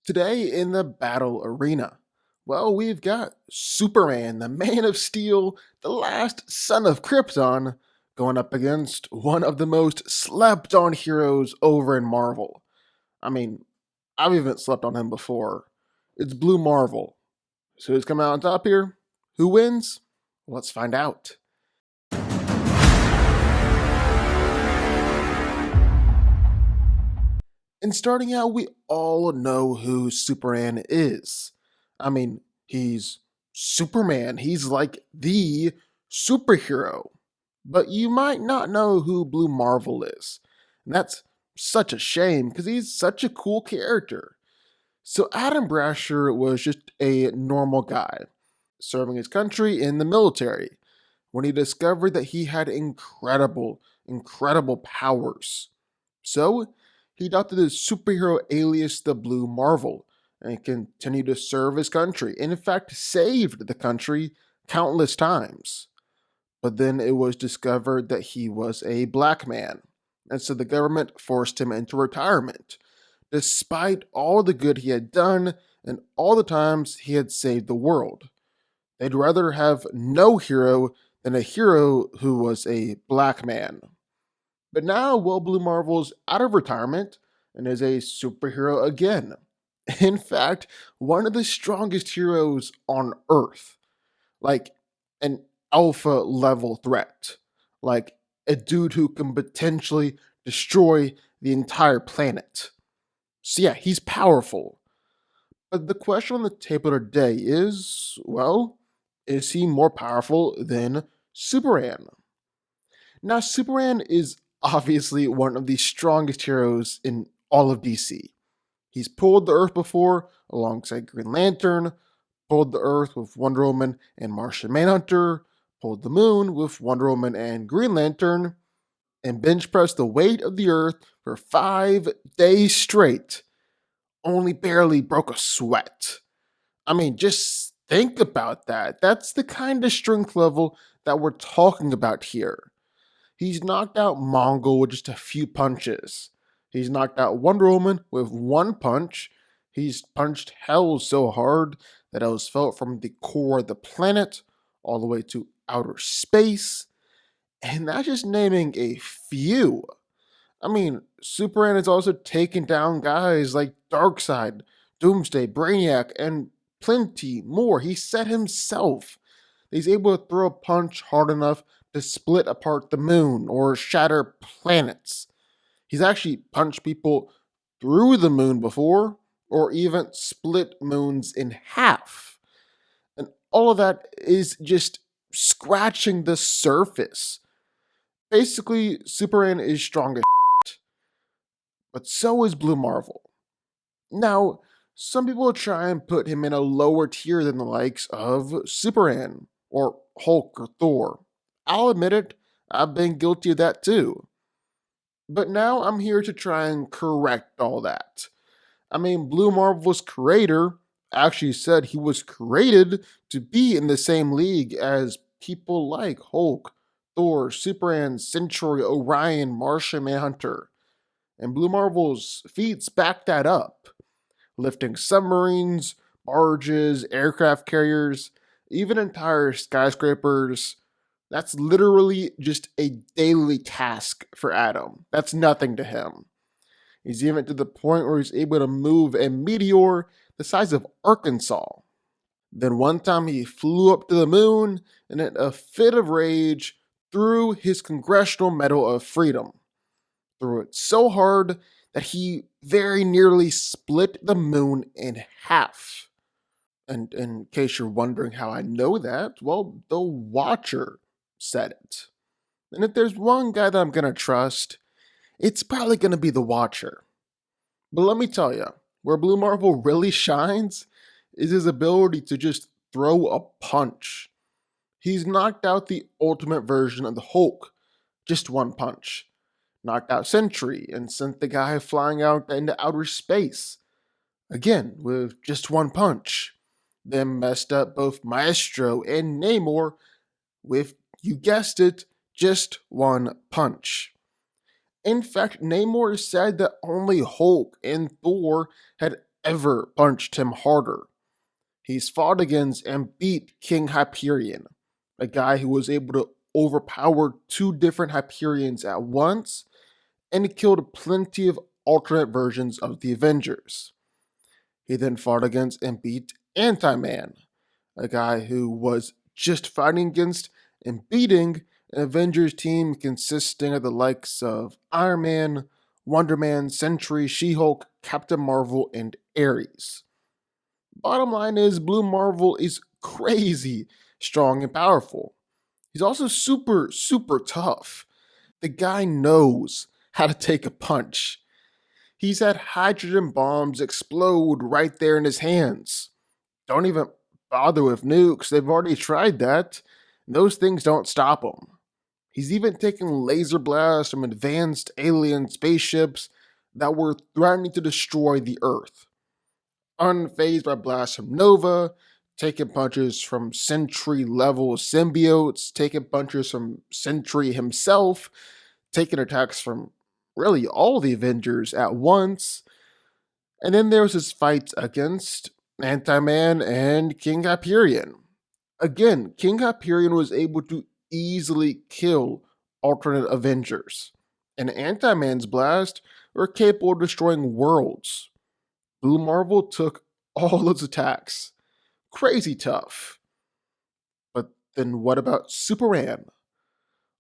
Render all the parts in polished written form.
Today in the battle arena, well, we've got Superman, the Man of Steel, the last son of Krypton, going up against one of the most slept on heroes over in Marvel. I mean, I've even slept on him before. It's Blue Marvel. So who's coming out on top here? Who wins? Let's find out. And starting out, we all know who Superman is. I mean, he's Superman. He's like the superhero. But you might not know who Blue Marvel is. And that's such a shame because he's such a cool character. So, Adam Brasher was just a normal guy serving his country in the military when he discovered that he had incredible powers. So, he adopted his superhero alias, the Blue Marvel, and continued to serve his country, and in fact, saved the country countless times. But then it was discovered that he was a black man, and so the government forced him into retirement, despite all the good he had done and all the times he had saved the world. They'd rather have no hero than a hero who was a black man. But now Will Blue Marvel's out of retirement and is a superhero again. In fact, one of the strongest heroes on Earth. Like an alpha level threat. Like a dude who can potentially destroy the entire planet. So yeah, he's powerful. But the question on the table today is, well, is he more powerful than Superman? Now, Superman is obviously one of the strongest heroes in all of DC. He's pulled the Earth before alongside Green Lantern, pulled the Earth with Wonder Woman and Martian Manhunter, pulled the Moon with Wonder Woman and Green Lantern, and bench pressed the weight of the Earth for 5 days straight. Only barely broke a sweat. I mean, just think about that. That's the kind of strength level that we're talking about here. He's knocked out Mongol with just a few punches. He's knocked out Wonder Woman with one punch. He's punched Hell so hard that it was felt from the core of the planet all the way to outer space. And that's just naming a few. I mean, Superman has also taken down guys like Darkseid, Doomsday, Brainiac, and plenty more. He said himself that he's able to throw a punch hard enough to split apart the moon or shatter planets. He's actually punched people through the moon before, or even split moons in half. And all of that is just scratching the surface. Basically, Superman is strong as shit, but so is Blue Marvel. Now, some people try and put him in a lower tier than the likes of Superman or Hulk or Thor. I'll admit it, I've been guilty of that too. But now I'm here to try and correct all that. I mean, Blue Marvel's creator actually said he was created to be in the same league as people like Hulk, Thor, Superman, Century, Orion, Martian Manhunter. And Blue Marvel's feats back that up, lifting submarines, barges, aircraft carriers, even entire skyscrapers. That's literally just a daily task for Adam. That's nothing to him. He's even to the point where he's able to move a meteor the size of Arkansas. Then one time he flew up to the moon and in a fit of rage threw his Congressional Medal of Freedom. Threw it so hard that he very nearly split the moon in half. And in case you're wondering how I know that, well, the Watcher said it. And if there's one guy that I'm going to trust, it's probably going to be the Watcher. But let me tell you, where Blue Marvel really shines is his ability to just throw a punch. He's knocked out the ultimate version of the Hulk, just one punch. Knocked out Sentry and sent the guy flying out into outer space. Again, with just one punch. Then messed up both Maestro and Namor with, you guessed it, just one punch. In fact, Namor said that only Hulk and Thor had ever punched him harder. He's fought against and beat King Hyperion, a guy who was able to overpower two different Hyperions at once, and he killed plenty of alternate versions of the Avengers. He then fought against and beat Anti-Man, a guy who was just fighting against and beating an Avengers team consisting of the likes of Iron Man, Wonder Man, Sentry, She-Hulk, Captain Marvel, and Ares. Bottom line is, Blue Marvel is crazy strong and powerful. He's also super, super tough. The guy knows how to take a punch. He's had hydrogen bombs explode right there in his hands. Don't even bother with nukes, they've already tried that. Those things don't stop him. He's even taken laser blasts from advanced alien spaceships that were threatening to destroy the Earth. Unfazed by blasts from Nova, taking punches from Sentry level symbiotes, taking punches from Sentry himself, taking attacks from really all the Avengers at once. And then there was his fights against Anti-Man and King Hyperion. Again, King Hyperion was able to easily kill alternate Avengers, and Anti-Man's blast were capable of destroying worlds. Blue Marvel took all those attacks. Crazy tough. But then what about Superman?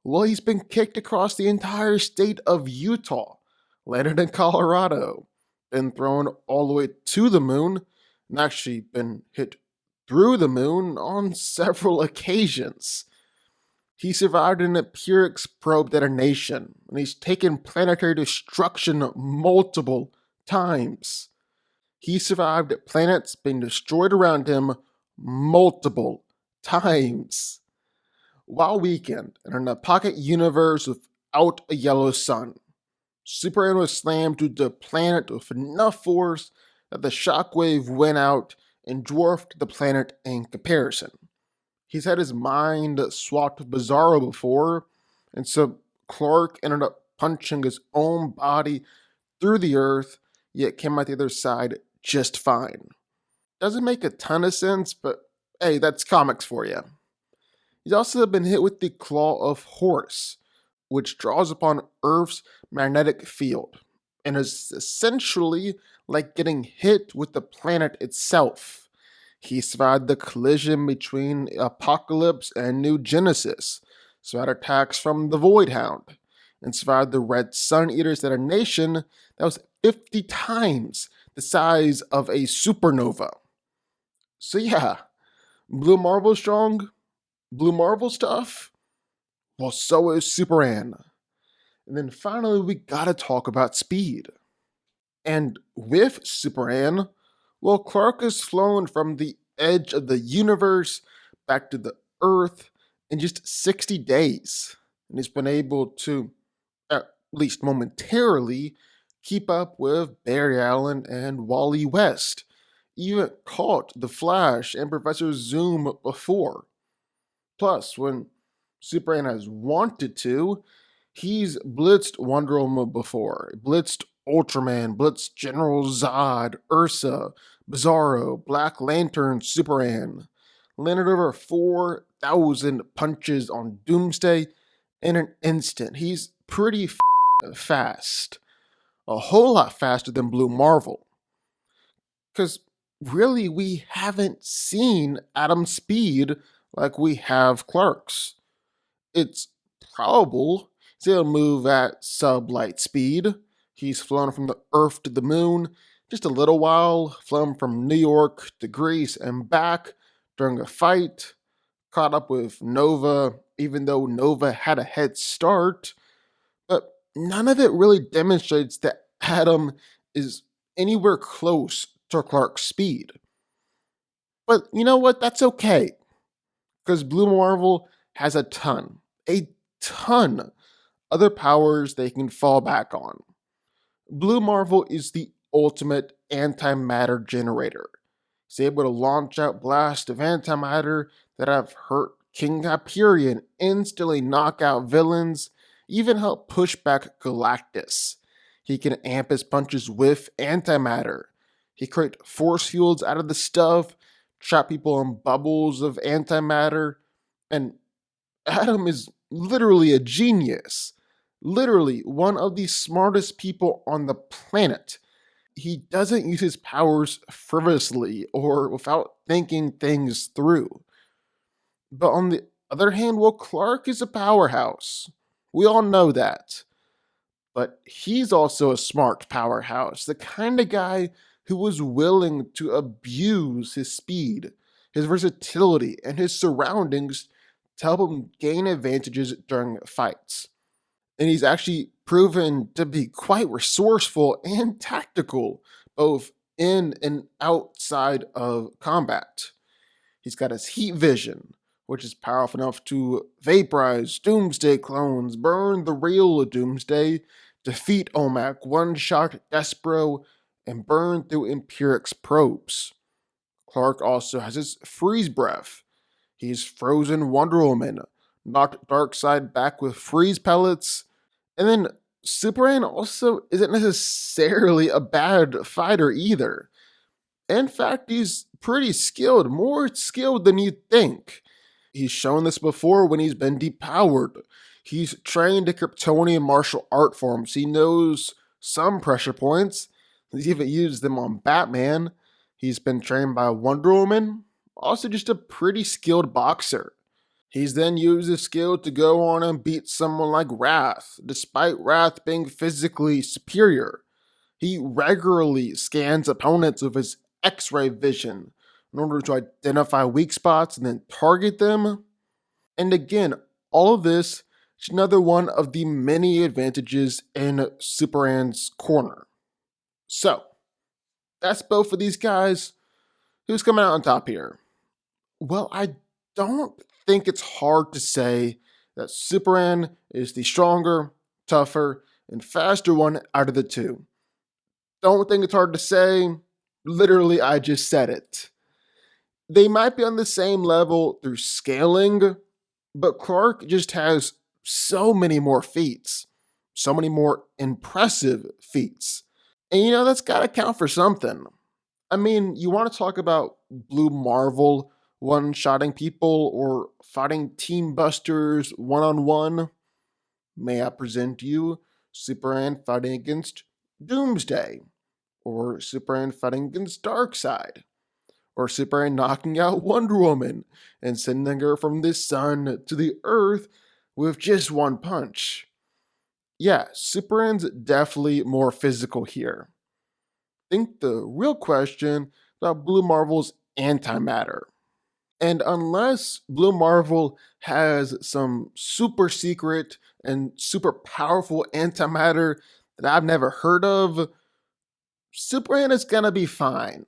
Well, he's been kicked across the entire state of Utah, landed in Colorado, been thrown all the way to the moon, and actually been hit through the moon on several occasions. He survived an Empirix probe detonation, and he's taken planetary destruction multiple times. He survived planets being destroyed around him multiple times. While weakened and in a pocket universe without a yellow sun, Superman was slammed to the planet with enough force that the shockwave went out and dwarfed the planet in comparison. He's had his mind swapped with Bizarro before, and so Clark ended up punching his own body through the earth, yet came out the other side just fine. Doesn't make a ton of sense, but hey, that's comics for you. He's also been hit with the Claw of Horus, which draws upon Earth's magnetic field, and is essentially like getting hit with the planet itself. He survived the collision between Apocalypse and New Genesis, survived attacks from the Void Hound, and survived the Red Sun Eaters detonation that was 50 times the size of a supernova. So yeah, Blue Marvel strong, Blue Marvel stuff, well, so is Superman. And then finally, we gotta talk about speed. And with Superman, well, Clark has flown from the edge of the universe back to the Earth in just 60 days. And he's been able to, at least momentarily, keep up with Barry Allen and Wally West. Even caught the Flash and Professor Zoom before. Plus, when Superman has wanted to, he's blitzed Wonder Woman before, blitzed Ultraman, blitzed General Zod, Ursa, Bizarro, Black Lantern, Superman. Landed over 4,000 punches on Doomsday in an instant. He's pretty fast. A whole lot faster than Blue Marvel. Because really, we haven't seen Atom's speed like we have Clark's. It's probable he's able to move at sub-light speed. He's flown from the Earth to the moon just a little while, flown from New York to Greece and back during a fight, caught up with Nova, even though Nova had a head start. But none of it really demonstrates that Atom is anywhere close to Clark's speed. But you know what? That's okay. Because Blue Marvel has a ton other powers they can fall back on. Blue Marvel is the ultimate antimatter generator. He's able to launch out blasts of antimatter that have hurt King Hyperion, instantly knock out villains, even help push back Galactus. He can amp his punches with antimatter. He create force fields out of the stuff, trap people in bubbles of antimatter, and Adam is literally a genius. Literally one of the smartest people on the planet. He doesn't use his powers frivolously or without thinking things through. But on the other hand, well, Clark is a powerhouse. We all know that. But he's also a smart powerhouse, the kind of guy who was willing to abuse his speed, his versatility, and his surroundings to help him gain advantages during fights. And he's actually proven to be quite resourceful and tactical, both in and outside of combat. He's got his heat vision, which is powerful enough to vaporize Doomsday clones, burn the real Doomsday, defeat OMAC, one-shot Despero, and burn through Empiric's probes. Clark also has his freeze breath. He's frozen Wonder Woman, knocked Darkseid back with freeze pellets, and then Superman also isn't necessarily a bad fighter either. In fact, he's pretty skilled, more skilled than you'd think. He's shown this before when he's been depowered. He's trained at Kryptonian martial art forms. He knows some pressure points. He's even used them on Batman. He's been trained by Wonder Woman. Also just a pretty skilled boxer. He's then used his skill to go on and beat someone like Wrath, despite Wrath being physically superior. He regularly scans opponents with his X-ray vision in order to identify weak spots and then target them. And again, all of this is another one of the many advantages in Superman's corner. So, that's both of these guys. Who's coming out on top here? Well, I don't think it's hard to say that Superman is the stronger, tougher, and faster one out of the two. Don't think it's hard to say. Literally, I just said it. They might be on the same level through scaling, but Clark just has so many more feats, so many more impressive feats. And that's gotta count for something. I mean, you want to talk about Blue Marvel one-shotting people or fighting Team Busters one-on-one? May I present you Superman fighting against Doomsday, or Superman fighting against Darkseid, or Superman knocking out Wonder Woman and sending her from the sun to the earth with just one punch. Yeah, Superman's definitely more physical here. I think the real question is about Blue Marvel's antimatter. And unless Blue Marvel has some super secret and super powerful antimatter that I've never heard of, Superman is gonna be fine.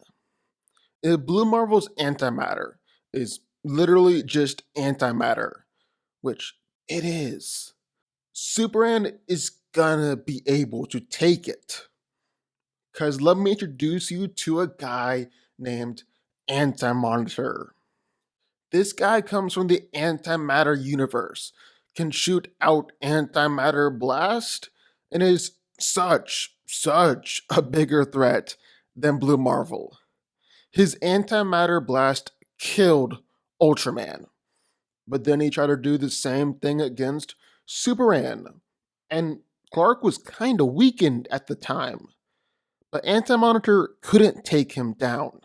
If Blue Marvel's antimatter is literally just antimatter, which it is, Superman is gonna be able to take it. Because let me introduce you to a guy named AntiMonitor. This guy comes from the antimatter universe, can shoot out antimatter blast, and is such a bigger threat than Blue Marvel. His antimatter blast killed Ultraman, but then he tried to do the same thing against Superman, and Clark was kinda weakened at the time, but AntiMonitor couldn't take him down.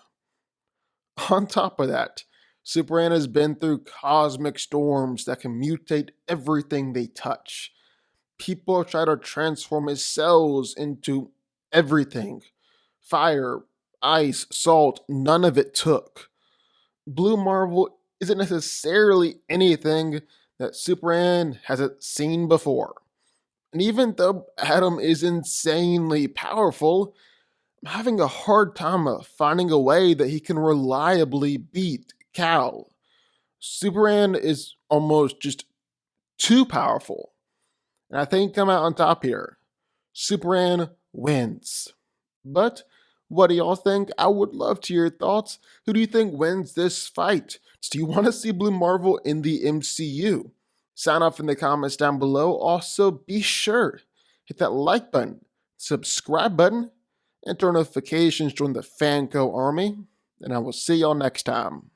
On top of that, Superman has been through cosmic storms that can mutate everything they touch. People try to transform his cells into everything. Fire, ice, salt, none of it took. Blue Marvel isn't necessarily anything that Superman hasn't seen before. And even though Adam is insanely powerful, I'm having a hard time finding a way that he can reliably beat Cal. Superman is almost just too powerful. And I think come out on top here. Superman wins. But what do y'all think? I would love to hear your thoughts. Who do you think wins this fight? Do you want to see Blue Marvel in the MCU? Sound off in the comments down below. Also, be sure hit that like button, subscribe button, enter notifications, join the FanCo army, and I will see y'all next time.